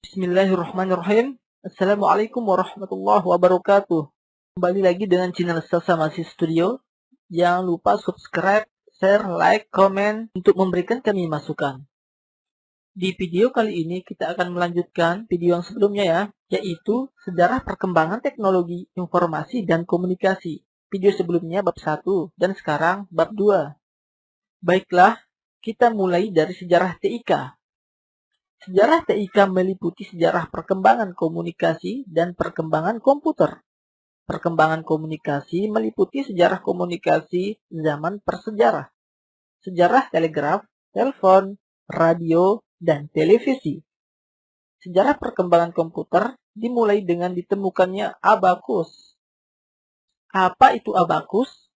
Bismillahirrahmanirrahim. Assalamualaikum warahmatullahi wabarakatuh. Kembali lagi dengan channel Salsa Masih Studio. Jangan lupa subscribe, share, like, komen untuk memberikan kami masukan. Di video kali ini kita akan melanjutkan video yang sebelumnya ya, yaitu sejarah perkembangan teknologi informasi dan komunikasi. Video sebelumnya bab 1 dan sekarang bab 2. Baiklah, kita mulai dari sejarah TIK. Sejarah TIK meliputi sejarah perkembangan komunikasi dan perkembangan komputer. Perkembangan komunikasi meliputi sejarah komunikasi zaman prasejarah, sejarah telegraf, telepon, radio, dan televisi. Sejarah perkembangan komputer dimulai dengan ditemukannya abakus. Apa itu abakus?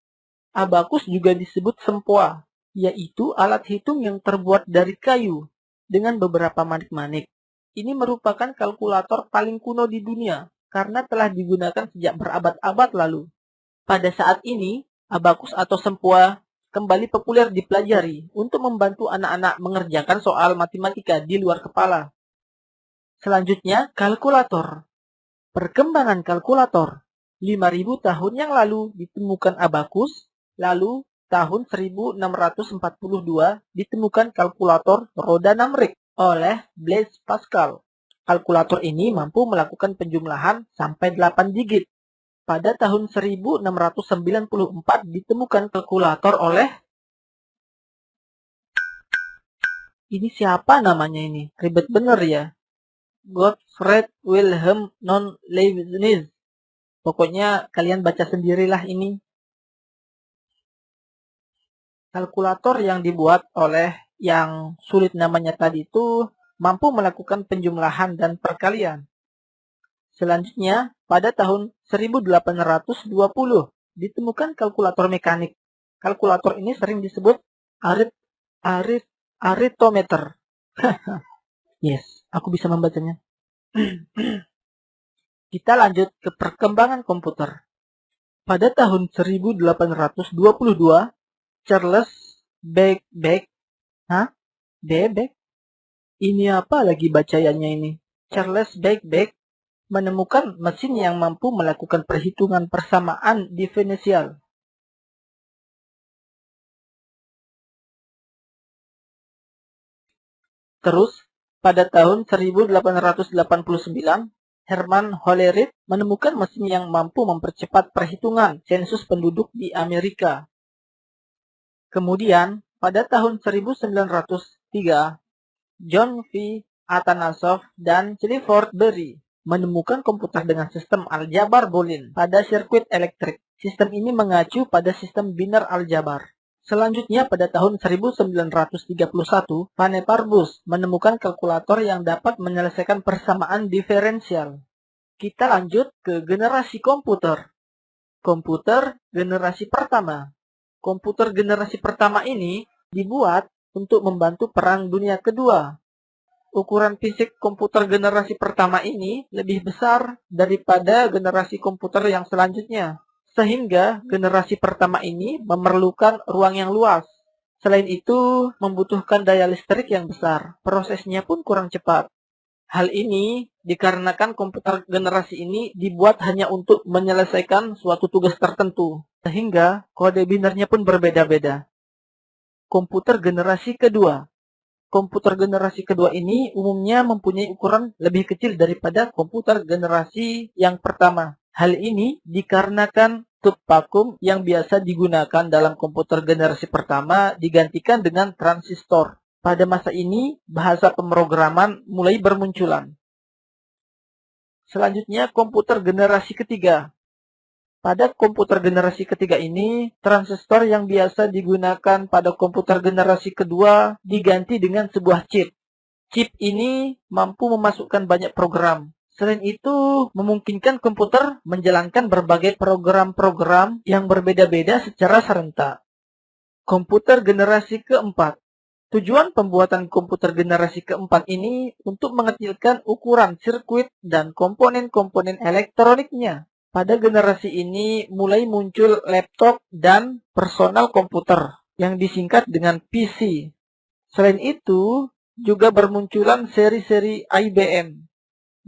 Abakus juga disebut sempoa, yaitu alat hitung yang terbuat dari kayu dengan beberapa manik-manik. Ini merupakan kalkulator paling kuno di dunia karena telah digunakan sejak berabad-abad lalu. Pada saat ini, abakus atau sempoa kembali populer dipelajari untuk membantu anak-anak mengerjakan soal matematika di luar kepala. Selanjutnya, kalkulator. Perkembangan kalkulator. 5.000 tahun yang lalu ditemukan abakus, lalu tahun 1642 ditemukan kalkulator roda 6 rig oleh Blaise Pascal. Kalkulator ini mampu melakukan penjumlahan sampai 8 digit. Pada tahun 1694 ditemukan kalkulator oleh... Ini siapa namanya ini? Ribet bener ya. Gottfried Wilhelm von Leibniz. Pokoknya kalian baca sendirilah ini. Kalkulator yang dibuat oleh yang sulit namanya tadi itu mampu melakukan penjumlahan dan perkalian. Selanjutnya, pada tahun 1820 ditemukan kalkulator mekanik. Kalkulator ini sering disebut arithmeter. Yes, aku bisa membacanya. Kita lanjut ke perkembangan komputer. Pada tahun 1822, Charles Babbage. Babbage? Ini apa lagi bacanya ini? Charles Babbage menemukan mesin yang mampu melakukan perhitungan persamaan diferensial. Terus, pada tahun 1889, Herman Hollerith menemukan mesin yang mampu mempercepat perhitungan sensus penduduk di Amerika. Kemudian, pada tahun 1903, John V. Atanasov dan Clifford Berry menemukan komputer dengan sistem aljabar Boolean pada sirkuit elektrik. Sistem ini mengacu pada sistem biner aljabar. Selanjutnya, pada tahun 1931, Vannevar-Bush menemukan kalkulator yang dapat menyelesaikan persamaan diferensial. Kita lanjut ke generasi komputer. Komputer generasi pertama. Komputer generasi pertama ini dibuat untuk membantu Perang Dunia Kedua. Ukuran fisik komputer generasi pertama ini lebih besar daripada generasi komputer yang selanjutnya, sehingga generasi pertama ini memerlukan ruang yang luas. Selain itu, membutuhkan daya listrik yang besar. Prosesnya pun kurang cepat. Hal ini dikarenakan komputer generasi ini dibuat hanya untuk menyelesaikan suatu tugas tertentu, sehingga kode binernya pun berbeda-beda. Komputer generasi kedua. Komputer generasi kedua ini umumnya mempunyai ukuran lebih kecil daripada komputer generasi yang pertama. Hal ini dikarenakan tub vakum yang biasa digunakan dalam komputer generasi pertama digantikan dengan transistor. Pada masa ini, bahasa pemrograman mulai bermunculan. Selanjutnya, komputer generasi ketiga. Pada komputer generasi ketiga ini, transistor yang biasa digunakan pada komputer generasi kedua diganti dengan sebuah chip. Chip ini mampu memasukkan banyak program. Selain itu, memungkinkan komputer menjalankan berbagai program-program yang berbeda-beda secara serentak. Komputer generasi keempat. Tujuan pembuatan komputer generasi keempat ini untuk mengecilkan ukuran sirkuit dan komponen-komponen elektroniknya. Pada generasi ini mulai muncul laptop dan personal komputer yang disingkat dengan PC. Selain itu, juga bermunculan seri-seri IBM.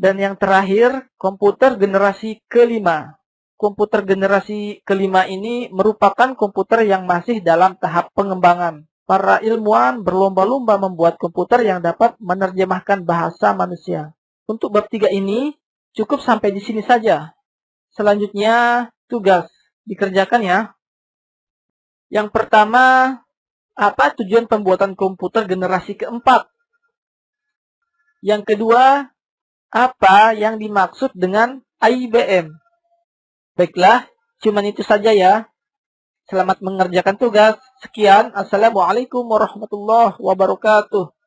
Dan yang terakhir, komputer generasi kelima. Komputer generasi kelima ini merupakan komputer yang masih dalam tahap pengembangan. Para ilmuwan berlomba-lomba membuat komputer yang dapat menerjemahkan bahasa manusia. Untuk bab 3 ini, cukup sampai di sini saja. Selanjutnya, tugas. Dikerjakan ya. Yang pertama, apa tujuan pembuatan komputer generasi keempat? Yang kedua, apa yang dimaksud dengan IBM? Baiklah, cuman itu saja ya. Selamat mengerjakan tugas. Sekian, Assalamualaikum warahmatullahi wabarakatuh.